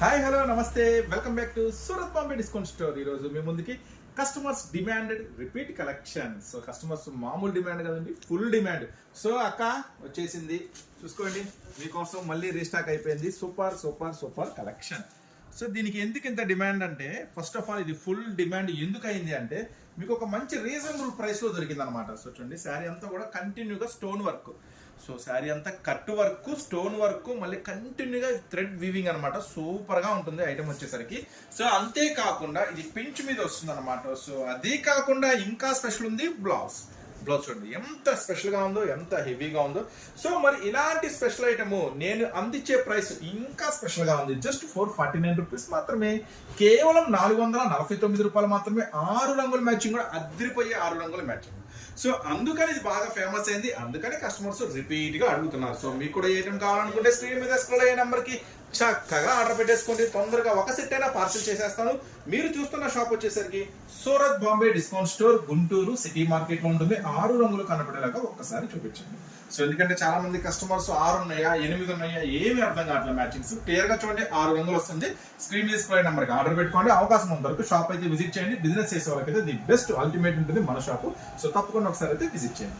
Hi hello నమస్తే welcome back to Surat Bombay discount store. ఈరోజు మీ ముందుకి customers demanded repeat collection. So customers మామూలు demand కదండి, ఫుల్ డిమాండ్. సో అక్క వచ్చేసింది, చూసుకోండి మీకోసం మళ్ళీ రీస్టాక్ అయిపోయింది. Super super super collection. So దీనికి ఎందుకు ఇంత డిమాండ్ అంటే, ఫస్ట్ ఆఫ్ ఆల్ ఇది ఫుల్ డిమాండ్ ఎందుకు అయింది అంటే, మీకు ఒక మంచి రీజనబుల్ ప్రైస్లో దొరికింది అనమాట. సో చూడండి, శారీ అంతా కూడా కంటిన్యూగా స్టోన్ వర్క్. సో శారీ అంతా కట్ వర్క్, స్టోన్ వర్క్, మళ్ళీ కంటిన్యూగా థ్రెడ్ వీవింగ్ అనమాట. సూపర్గా ఉంటుంది ఐటమ్ వచ్చేసరికి. సో అంతేకాకుండా ఇది పించ్ మీద వస్తుంది అనమాట. సో అది కాకుండా ఇంకా స్పెషల్ ఉంది బ్లౌజ్. చూడండి ఎంత స్పెషల్గా ఉందో, ఎంత హెవీగా ఉందో. సో మరి ఇలాంటి స్పెషల్ ఐటమ్ నేను అందించే ప్రైస్ ఇంకా స్పెషల్గా ఉంది. జస్ట్ 449 రూపీస్ మాత్రమే, కేవలం 449 రూపాయలు మాత్రమే. 6 రంగుల మ్యాచింగ్ కూడా అదిరిపోయే 6 రంగుల మ్యాచింగ్. సో అందుకని ఇది బాగా ఫేమస్ అయింది, అందుకని కస్టమర్స్ రిపీట్ గా అడుగుతున్నారు. సో మీకు కూడా ఏ ఐటమ్ కావాలనుకుంటే స్క్రీన్ మీద స్క్రోల్ అయ్యే నెంబర్ కి చక్కగా ఆర్డర్ పెట్టేసుకోండి. తొందరగా ఒక సెట్ అయినా పార్సిల్ చేసేస్తాను. మీరు చూస్తున్న షాప్ వచ్చేసరికి Surat Bombay discount store, Guntur city market లో ఉంటుంది. 6 రంగులు కనపడేలాగా ఒక్కసారి చూపించండి. సో ఎందుకంటే చాలా మంది కస్టమర్స్ 6 ఉన్నాయా 8 ఉన్నాయా ఏమి అర్థం కావట్లేదు మ్యాచింగ్స్. క్లియర్ గా చూడండి 6 రంగులు వస్తుంది. స్క్రీన్ మీద స్క్రోల్ నెంబర్ కి ఆర్డర్ పెట్టుకోండి. అవకాశం ఉన్న వరకు షాప్ అయితే విజిట్ చేయండి. బిజినెస్ చేసే వాళ్ళకైతే ది బెస్ట్ అల్టిమేట్ ఉంటుంది మన షాప్. సో తప్పకుండా ఒకసారి అయితే విజిట్ చేయండి.